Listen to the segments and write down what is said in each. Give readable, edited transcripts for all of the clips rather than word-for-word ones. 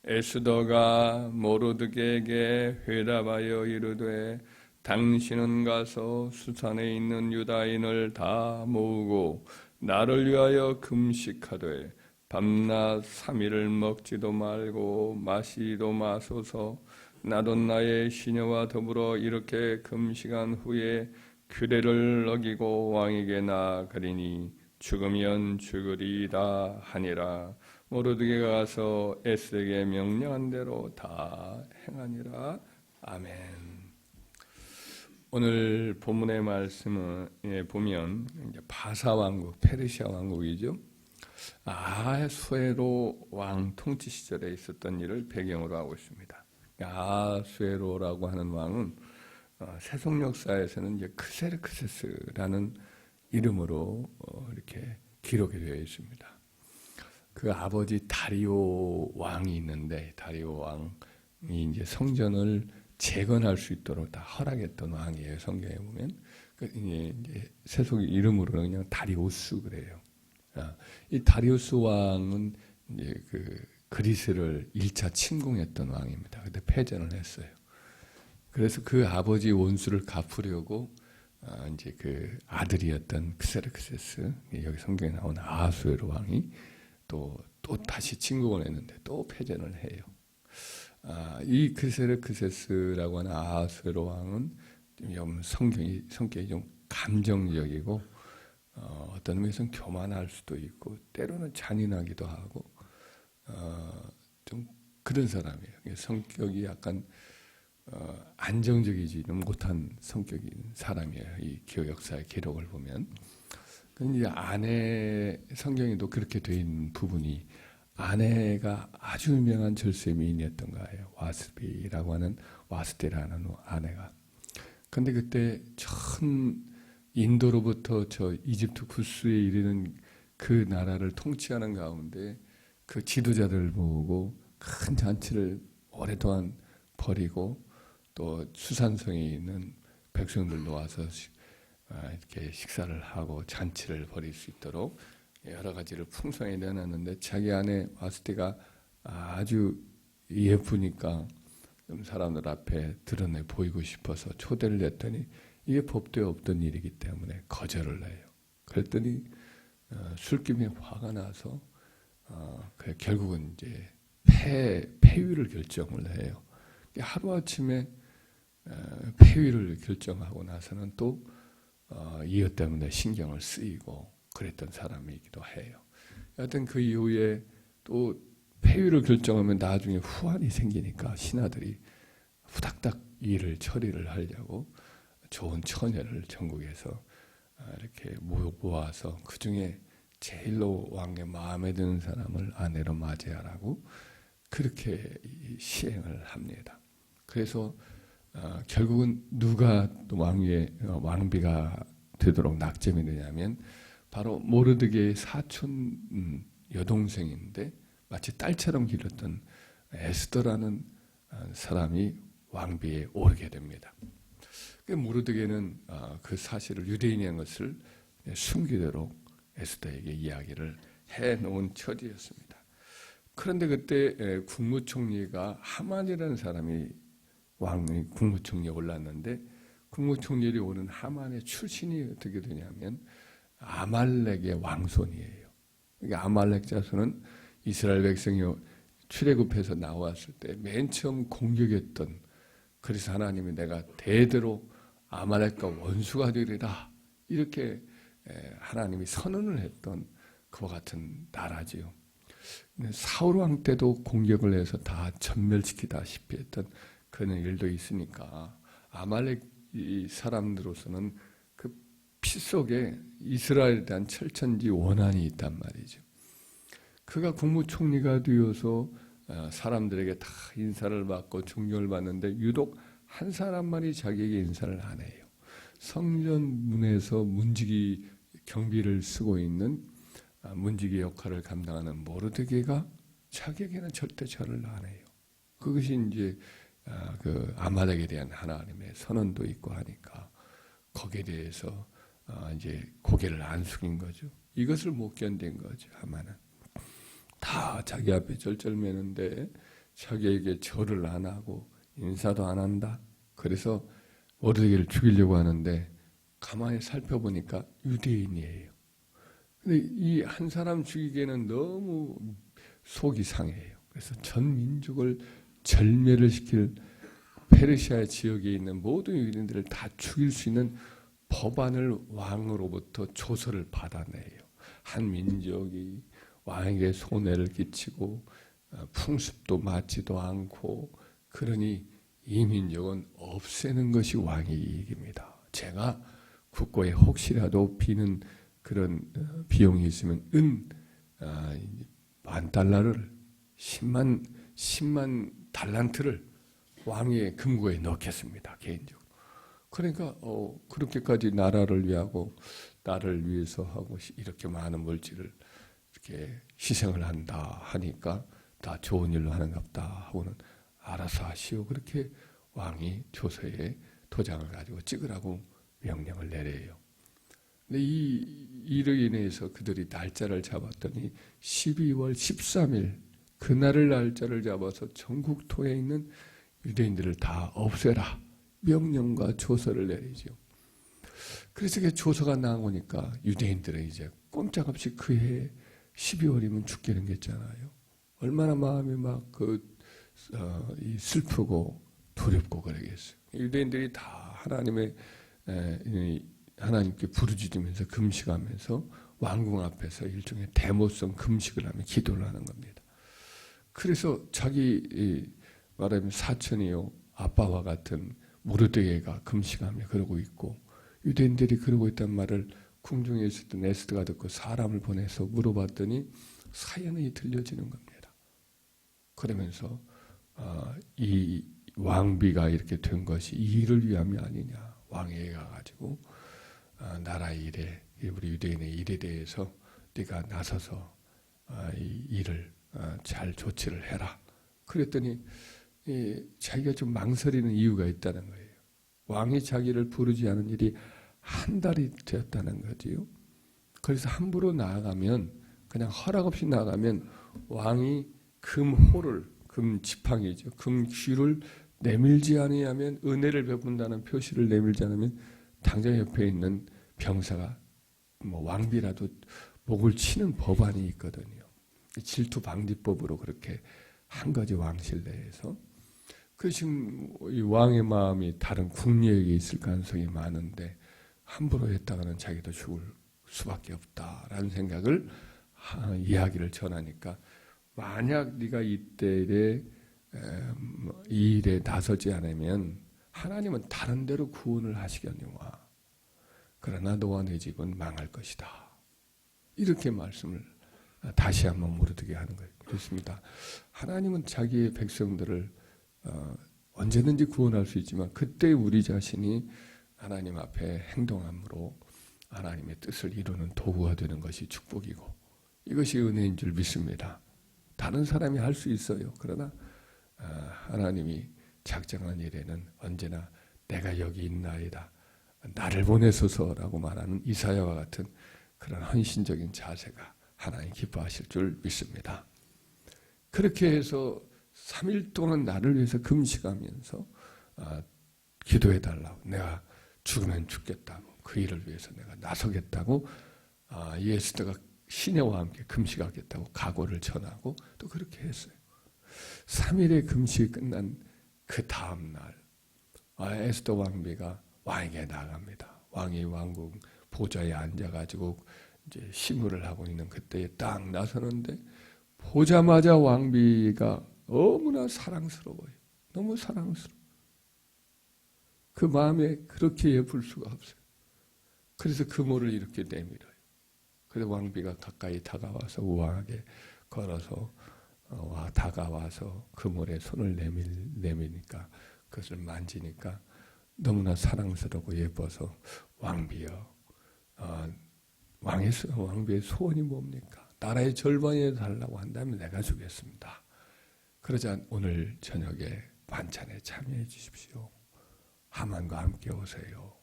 에스더가 모르드게에게 회답하여 이르되 당신은 가서 수산에 있는 유다인을 다 모으고 나를 위하여 금식하되 밤낮 3일을 먹지도 말고 마시지도 마소서. 나도 나의 시녀와 더불어 이렇게 금식한 후에 규례를 어기고 왕에게 나아가리니 죽으면 죽으리이다 하니라. 모르드게가 가서 에스더에게 명령한 대로 다 행하니라. 아멘. 오늘 본문의 말씀에 보면 이제 바사 왕국, 페르시아 왕국이죠. 아수에로 왕 통치 시절에 있었던 일을 배경으로 하고 있습니다. 아수에로라고 하는 왕은 세속 역사에서는 이제 크세르크세스라는 이름으로 이렇게 기록이 되어 있습니다. 그 아버지 다리오 왕이 있는데 다리오 왕이 이제 성전을 재건할 수 있도록 다 허락했던 왕이에요. 성경에 보면 이제 세속의 이름으로는 그냥 다리우스 그래요. 이 다리우스 왕은 이제 그 그리스를 1차 침공했던 왕입니다. 그때 패전을 했어요. 그래서 그 아버지 원수를 갚으려고 이제 그 아들이었던 크세르크세스, 여기 성경에 나온 아하수에로 왕이 또 다시 침공을 했는데 또 패전을 해요. 이 크세르크세스라고 하는 아하수에로 왕은 성격이 좀 감정적이고 어떤 의미에서는 교만할 수도 있고 때로는 잔인하기도 하고 좀 그런 사람이에요. 성격이 약간 안정적이지는 못한 성격인 사람이에요. 이 기호 역사의 기록을 보면. 근데 아내 성경에도 그렇게 돼 있는 부분이 아내가 아주 유명한 절세 미인이었던 거예요. 와스비라고 하는 와스테라는 아내가. 근데 그때 인도로부터 저 이집트 구스에 이르는 그 나라를 통치하는 가운데 그 지도자들을 모으고 큰 잔치를 오랫동안 벌이고 또 수산성에 있는 백성들도 와서 이렇게 식사를 하고 잔치를 벌일 수 있도록 여러 가지를 풍성히 내놨는데 자기 아내 와스티가 아주 예쁘니까 좀 사람들 앞에 드러내 보이고 싶어서 초대를 했더니 이게 법도에 없던 일이기 때문에 거절을 해요. 그랬더니 술김에 화가 나서 결국은 이제 폐위를 결정을 해요. 하루아침에 폐위를 결정하고 나서는 또 이것 때문에 신경을 쓰이고 그랬던 사람이기도 해요. 여하튼 그 이후에 또 폐위를 결정하면 나중에 후환이 생기니까 신하들이 후닥닥 일을 처리를 하려고 좋은 처녀를 전국에서 이렇게 모아서 그 중에 제일로 왕의 마음에 드는 사람을 아내로 맞이하라고 그렇게 시행을 합니다. 그래서 결국은 누가 왕비가 되도록 낙점이 되냐면 바로 모르드게의 사촌 여동생인데 마치 딸처럼 기렸던 에스더라는 사람이 왕비에 오르게 됩니다. 모르드게는 그 사실을 유대인인 것을 숨기도록 에스더에게 이야기를 해놓은 처지였습니다. 그런데 그때 국무총리가 하만이라는 사람이 왕의 국무총리에 올랐는데 국무총리에 오른 하만의 출신이 어떻게 되냐면 아말렉의 왕손이에요. 아말렉 자손은 이스라엘 백성이 출애굽해서 나왔을 때 맨 처음 공격했던, 그래서 하나님이 내가 대대로 아말렉과 원수가 되리라 이렇게 하나님이 선언을 했던 그와 같은 나라지요. 사울 왕 때도 공격을 해서 다 전멸시키다시피 했던 그런 일도 있으니까 아말렉 이 사람들로서는 그 피 속에 이스라엘에 대한 철천지 원한이 있단 말이죠. 그가 국무총리가 되어서 사람들에게 다 인사를 받고 존경을 받는데 유독 한 사람만이 자기에게 인사를 안 해요. 성전 문에서 문지기 경비를 쓰고 있는 문지기 역할을 감당하는 모르드게가 자기에게는 절대 절을 안 해요. 그것이 이제 그 아말렉에 대한 하나님의 선언도 있고 하니까 거기에 대해서 이제 고개를 안 숙인 거죠. 이것을 못 견딘 거죠. 하만은 다 자기 앞에 절절매는데 자기에게 절을 안 하고 인사도 안 한다. 그래서 모르드게를 죽이려고 하는데 가만히 살펴보니까 유대인이에요. 근데 이 한 사람 죽이기에는 너무 속이 상해요. 그래서 전 민족을 절멸을 시킬 페르시아 지역에 있는 모든 유대인들을 다 죽일 수 있는 법안을 왕으로부터 조서를 받아내요. 한 민족이 왕에게 손해를 끼치고 풍습도 맞지도 않고 그러니 이 민족은 없애는 것이 왕의 이익입니다. 제가 국고에 혹시라도 비는 그런 비용이 있으면 $10,000를 10만 달란트를 왕의 금고에 넣겠습니다. 개인적으로. 그러니까 그렇게까지 나라를 위하고 나를 위해서 하고 이렇게 많은 물질을 이렇게 희생을 한다 하니까 다 좋은 일로 하는갑다 하고는 알아서 하시오. 그렇게 왕이 조서에 도장을 가지고 찍으라고 명령을 내려요. 근데 이 일로 인해서 그들이 날짜를 잡았더니 12월 13일 그날을 날짜를 잡아서 전국 토에 있는 유대인들을 다 없애라 명령과 조서를 내리죠. 그래서 그 조서가 나오니까 유대인들은 이제 꼼짝없이 그해 12월이면 죽기는 겠잖아요. 얼마나 마음이 막 슬프고 두렵고 그러겠어요. 유대인들이 다 하나님께 부르짖으면서 금식하면서 왕궁 앞에서 일종의 대모성 금식을 하며 기도를 하는 겁니다. 그래서 자기 말하자면 사촌이요 아빠와 같은 모르드게가 금식하며 그러고 있고 유대인들이 그러고 있다는 말을 궁중에 있었던 에스더가 듣고 사람을 보내서 물어봤더니 사연이 들려지는 겁니다. 그러면서 이 왕비가 이렇게 된 것이 이 일을 위함이 아니냐. 왕에게 가가지고 나라의 일에 우리 유대인의 일에 대해서 네가 나서서 이 일을 잘 조치를 해라. 그랬더니 자기가 좀 망설이는 이유가 있다는 거예요. 왕이 자기를 부르지 않은 일이 한 달이 되었다는 거지요. 그래서 함부로 나아가면 그냥 허락 없이 나아가면 왕이 금호를 금지팡이죠. 금귀를 내밀지 않으면 은혜를 베푼다는 표시를 내밀지 않으면 당장 옆에 있는 병사가 왕비라도 목을 치는 법안이 있거든요. 질투 방지법으로 그렇게 한 거지 왕실 내에서. 그 지금 이 왕의 마음이 다른 국리에게 있을 가능성이 많은데 함부로 했다가는 자기도 죽을 수밖에 없다라는 생각을 이야기를 전하니까 만약 네가 이때에 이 일에 나서지 않으면 하나님은 다른 데로 구원을 하시겠느냐. 그러나 너와 네 집은 망할 것이다. 이렇게 말씀을 다시 한번 모르게 하는 거예요. 그렇습니다. 하나님은 자기의 백성들을 언제든지 구원할 수 있지만 그때 우리 자신이 하나님 앞에 행동함으로 하나님의 뜻을 이루는 도구가 되는 것이 축복이고 이것이 은혜인 줄 믿습니다. 다른 사람이 할 수 있어요. 그러나 하나님이 작정한 일에는 언제나 내가 여기 있나이다. 나를 보내소서라고 말하는 이사야와 같은 그런 헌신적인 자세가 하나님 기뻐하실 줄 믿습니다. 그렇게 해서 3일 동안 나를 위해서 금식하면서 기도해달라고 내가 죽으면 죽겠다고 그 일을 위해서 내가 나서겠다고 에스더가 시내와 함께 금식하겠다고 각오를 전하고 또 그렇게 했어요. 3일의 금식이 끝난 그 다음날 에스더 왕비가 왕에게 나갑니다. 왕이 왕궁 보좌에 앉아가지고 이제 심의를 하고 있는 그때에 딱 나서는데 보자마자 왕비가 너무나 사랑스러워요. 너무 사랑스러워. 그 마음에 그렇게 예쁠 수가 없어요. 그래서 금호를 이렇게 내밀어요. 그래서 왕비가 가까이 다가와서 우아하게 걸어서 다가와서 금홀에 손을 내미니까 그것을 만지니까 너무나 사랑스럽고 예뻐서 왕비여 왕비의 소원이 뭡니까? 나라의 절반에 달라고 한다면 내가 주겠습니다. 그러자 오늘 저녁에 반찬에 참여해 주십시오. 하만과 함께 오세요.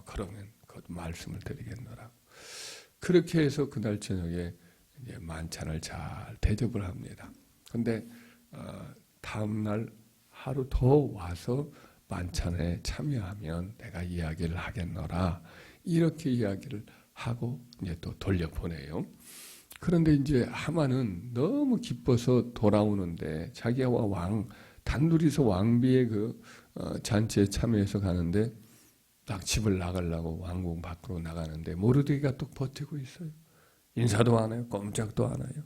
그러면 그 말씀을 드리겠노라고. 그렇게 해서 그날 저녁에 이제 만찬을 잘 대접을 합니다. 근데 다음날 하루 더 와서 만찬에 참여하면 내가 이야기를 하겠노라. 이렇게 이야기를 하고 이제 또 돌려보내요. 그런데 이제 하만은 너무 기뻐서 돌아오는데 자기와 단둘이서 왕비의 그 잔치에 참여해서 가는데 딱 집을 나가려고 왕궁 밖으로 나가는데 모르드게가 또 버티고 있어요. 인사도 안 해요. 꼼짝도 안 해요.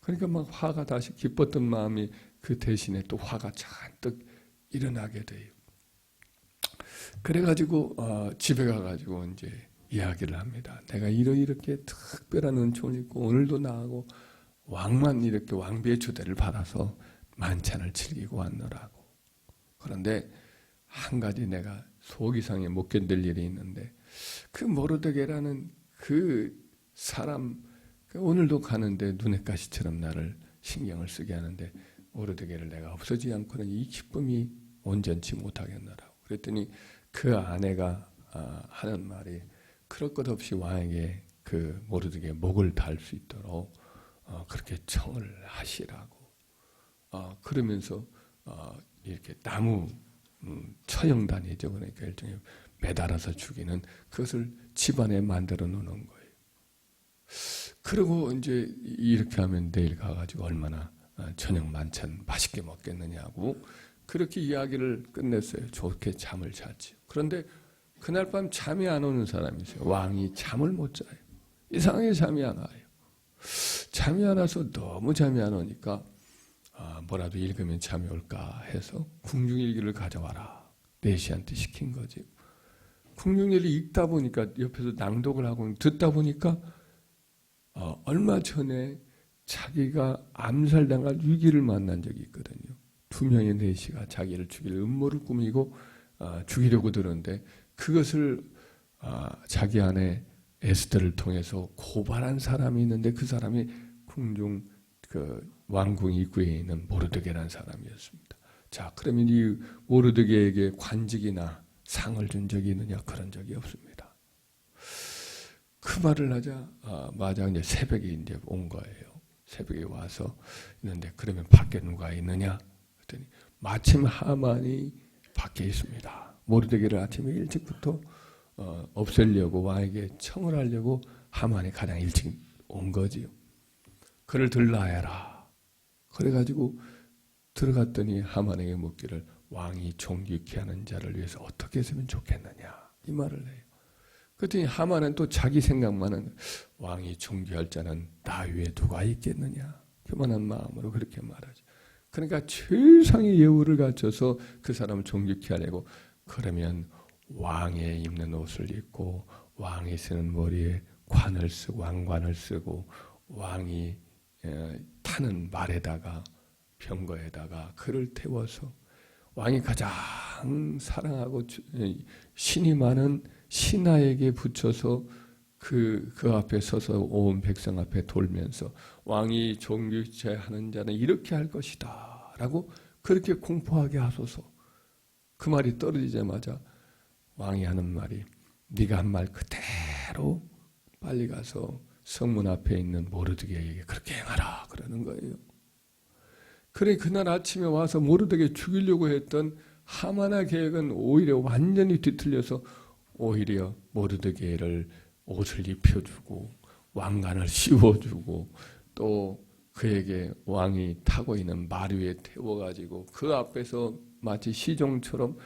그러니까 막 화가 다시 기뻤던 마음이 그 대신에 또 화가 잔뜩 일어나게 돼요. 그래가지고 집에 가가지고 이제 이야기를 합니다. 내가 이렇게 특별한 은총을 입고 오늘도 나하고 왕만 이렇게 왕비의 초대를 받아서 만찬을 즐기고 왔노라고. 그런데 한 가지 내가 속 이상에 못 견딜 일이 있는데 그 모르드게라는 그 사람 오늘도 가는데 눈의 가시처럼 나를 신경을 쓰게 하는데 모르드게를 내가 없어지지 않고는 이 기쁨이 온전치 못하겠노라고. 그랬더니 그 아내가 하는 말이 그럴 것 없이 왕에게 그 모르드게 목을 달 수 있도록 그렇게 청을 하시라고. 그러면서 이렇게 나무 처형단이죠. 그러니까 일종의 매달아서 죽이는 그것을 집안에 만들어 놓는 거예요. 그리고 이제 이렇게 하면 내일 가가지고 얼마나 저녁 만찬 맛있게 먹겠느냐고 그렇게 이야기를 끝냈어요. 좋게 잠을 잤죠. 그런데 그날 밤 잠이 안 오는 사람이 있어요. 왕이 잠을 못 자요. 이상하게 잠이 안 와요. 잠이 안 와서 너무 잠이 안 오니까 뭐라도 읽으면 잠이 올까 해서 궁중일기를 가져와라. 내시한테 시킨 거지. 궁중일기 읽다 보니까 옆에서 낭독을 하고 듣다 보니까 얼마 전에 자기가 암살당할 위기를 만난 적이 있거든요. 2명의 내시가 자기를 죽일 음모를 꾸미고 죽이려고 들었는데 그것을 자기 안에 에스더를 통해서 고발한 사람이 있는데 그 사람이 궁중 그 왕궁 입구에 있는 모르드게라는 사람이었습니다. 자, 그러면 이 모르드게에게 관직이나 상을 준 적이 있느냐? 그런 적이 없습니다. 그 말을 하자 마장 이제 새벽에 이제 온 거예요. 새벽에 와서 있는데 그러면 밖에 누가 있느냐? 그랬더니 마침 하만이 밖에 있습니다. 모르드게를 아침에 일찍부터 없애려고 왕에게 청을 하려고 하만이 가장 일찍 온 거지요. 그를 들라해라. 그래가지고 들어갔더니 하만에게 묻기를 왕이 존귀케 하는 자를 위해서 어떻게 했으면 좋겠느냐 이 말을 해요. 그랬더니 하만은 또 자기 생각만은 왕이 존귀할 자는 나 위에 누가 있겠느냐 교만한 마음으로 그렇게 말하죠. 그러니까 최상의 예우를 갖춰서 그 사람을 존귀케 하려고 그러면 왕의 입는 옷을 입고 왕이 쓰는 머리에 관을 쓰고 왕관을 쓰고 왕이 타는 말에다가 병거에다가 그를 태워서 왕이 가장 사랑하고 신이 많은 신하에게 붙여서 그 앞에 서서 온 백성 앞에 돌면서 왕이 존귀케하는 자는 이렇게 할 것이다 라고 그렇게 공포하게 하소서. 그 말이 떨어지자마자 왕이 하는 말이 네가 한 말 그대로 빨리 가서 성문 앞에 있는 모르드게에게 그렇게 행하라 그러는 거예요. 그래 그날 아침에 와서 모르드게 죽이려고 했던 하만의 계획은 오히려 완전히 뒤틀려서 오히려 모르드게를 옷을 입혀주고 왕관을 씌워주고 또 그에게 왕이 타고 있는 말 위에 태워가지고 그 앞에서 마치 시종처럼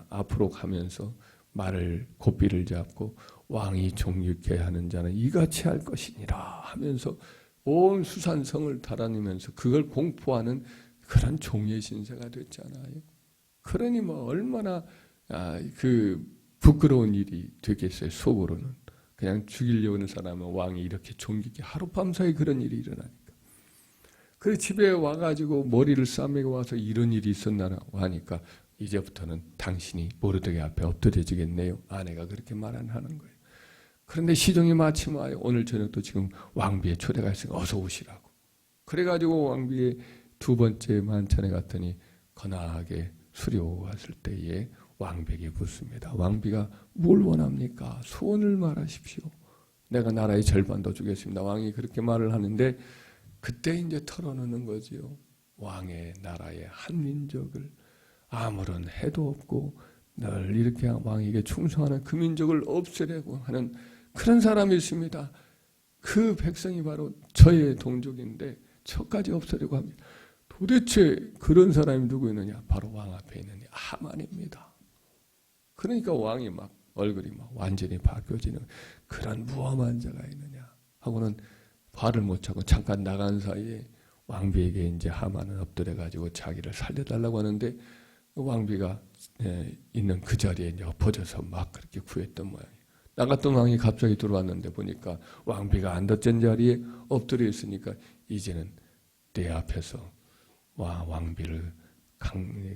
앞으로 가면서 말을 고삐를 잡고 왕이 존귀케 하는 자는 이같이 할 것이니라 하면서 온 수산성을 달아내면서 그걸 공포하는 그런 종의 신세가 됐잖아요. 그러니 뭐 얼마나 그 부끄러운 일이 되겠어요. 속으로는 그냥 죽이려고 하는 사람은 왕이 이렇게 존귀케 하룻밤 사이 그런 일이 일어나니까. 그래서 집에 와가지고 머리를 싸매고 와서 이런 일이 있었나라고 하니까 이제부터는 당신이 모르드게 앞에 엎드려지겠네요. 아내가 그렇게 말하는 거예요. 그런데 시종이 마침 와요. 오늘 저녁도 지금 왕비의 초대가 있으니까 어서 오시라고. 그래가지고 왕비의 두 번째 만찬에 갔더니 거나하게 술이 오고 갔을 때에 왕비에게 묻습니다. 왕비가 뭘 원합니까? 소원을 말하십시오. 내가 나라의 절반도 주겠습니다. 왕이 그렇게 말을 하는데 그때 이제 털어놓는 거지요. 왕의 나라의 한 민족을 아무런 해도 없고 늘 이렇게 왕에게 충성하는 그 민족을 없애려고 하는 그런 사람이 있습니다. 그 백성이 바로 저의 동족인데 저까지 없애려고 합니다. 도대체 그런 사람이 누구 있느냐? 바로 왕 앞에 있는 하만입니다. 그러니까 왕이 막 얼굴이 막 완전히 바뀌어지는 그런 무엄한 자가 있느냐 하고는 발을 못 차고 잠깐 나간 사이에 왕비에게 이제 하만은 엎드려 가지고 자기를 살려달라고 하는데 왕비가 있는 그 자리에 이제 엎어져서 막 그렇게 구했던 모양이에요. 나갔던 왕이 갑자기 들어왔는데 보니까 왕비가 앉았던 자리에 엎드려 있으니까 이제는 내 앞에서 왕비를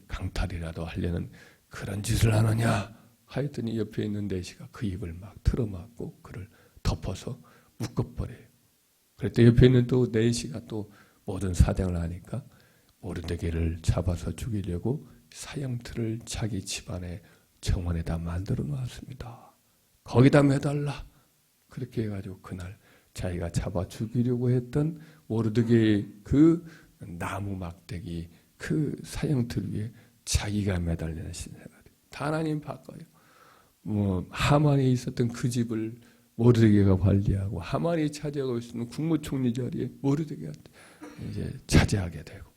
강탈이라도 하려는 그런 짓을 하느냐 하였더니 옆에 있는 내시가 그 입을 막 틀어막고 그를 덮어서 묶어버려요. 그랬더니 옆에 있는 또 내시가 또 모든 사정을 하니까 모르드게를 잡아서 죽이려고 사형틀을 자기 집안의 정원에다 만들어 놨습니다. 거기다 매달라. 그렇게 해가지고 그날 자기가 잡아 죽이려고 했던 모르드게의 그 나무 막대기 그 사형틀 위에 자기가 매달리는 신세가 돼요. 하나님 바꿔요. 하만이 있었던 그 집을 모르드게가 관리하고 하만이 차지하고 있었던 국무총리 자리에 모르드게가 이제 차지하게 되고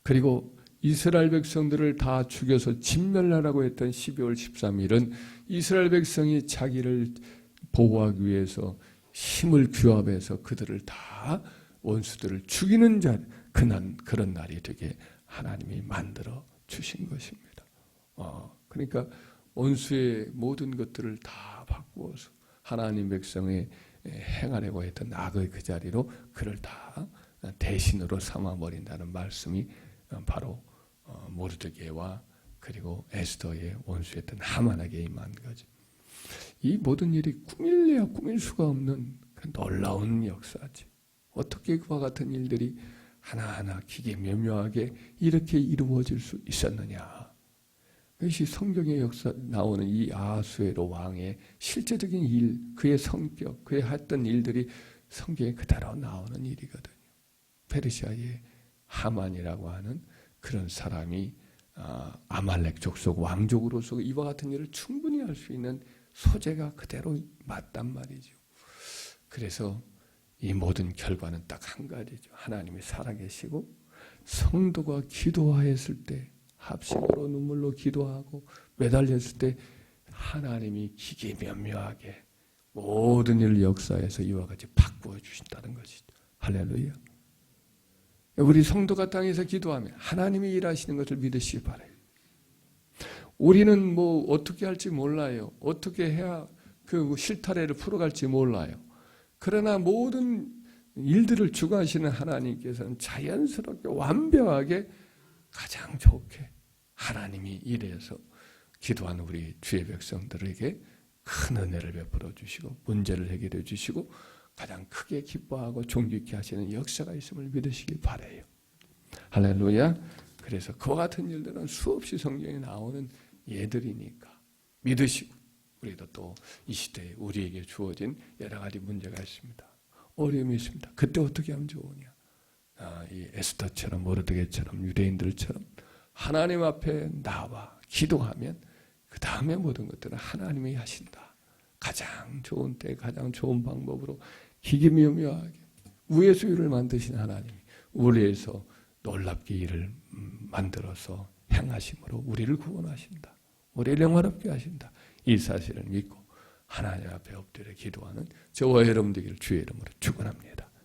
그리고 이스라엘 백성들을 다 죽여서 진멸하라고 했던 12월 13일은 이스라엘 백성이 자기를 보호하기 위해서 힘을 규합해서 그들을 다 원수들을 죽이는 그런 날이 되게 하나님이 만들어 주신 것입니다. 그러니까 원수의 모든 것들을 다 바꾸어서 하나님 백성의 행하려고 했던 악의 그 자리로 그를 다 대신으로 삼아버린다는 말씀이 바로 모르드게와 그리고 에스더의 원수였던 하만에게 임한 거죠. 이 모든 일이 꾸밀래야 꾸밀 수가 없는 놀라운 역사지. 어떻게 그와 같은 일들이 하나하나 기계묘묘하게 이렇게 이루어질 수 있었느냐. 이것이 성경의 역사 나오는 이 아하수에로 왕의 실제적인 일, 그의 성격, 그의 했던 일들이 성경에 그대로 나오는 일이거든요. 페르시아의 하만이라고 하는 그런 사람이 아말렉 족속 왕족으로서 이와 같은 일을 충분히 할 수 있는 소재가 그대로 맞단 말이죠. 그래서 이 모든 결과는 딱 한 가지죠. 하나님이 살아계시고 성도가 기도하였을 때 합심으로 눈물로 기도하고 매달렸을 때 하나님이 기계묘묘하게 모든 일을 역사해서 이와 같이 바꾸어 주신다는 것이죠. 할렐루야. 우리 성도가 땅에서 기도하면 하나님이 일하시는 것을 믿으시기 바라요. 우리는 뭐 어떻게 할지 몰라요. 어떻게 해야 그 실타래를 풀어갈지 몰라요. 그러나 모든 일들을 주관하시는 하나님께서는 자연스럽게 완벽하게 가장 좋게 하나님이 일해서 기도하는 우리 주의 백성들에게 큰 은혜를 베풀어 주시고 문제를 해결해 주시고 가장 크게 기뻐하고 존귀케 하시는 역사가 있음을 믿으시길 바라요. 할렐루야. 그래서 그와 같은 일들은 수없이 성경에 나오는 예들이니까 믿으시고 우리도 또 이 시대에 우리에게 주어진 여러 가지 문제가 있습니다. 어려움이 있습니다. 그때 어떻게 하면 좋으냐. 이 에스더처럼 모르드게처럼 유대인들처럼 하나님 앞에 나와 기도하면 그 다음에 모든 것들은 하나님이 하신다. 가장 좋은 때 가장 좋은 방법으로 기기묘묘하게 우에서 일을 만드신 하나님이 우리에서 놀랍게 일을 만들어서 행하심으로 우리를 구원하신다. 우리를 영화롭게 하신다. 이 사실을 믿고 하나님 앞에 엎드려 기도하는 저와 여러분들에게 주의 이름으로 축원합니다.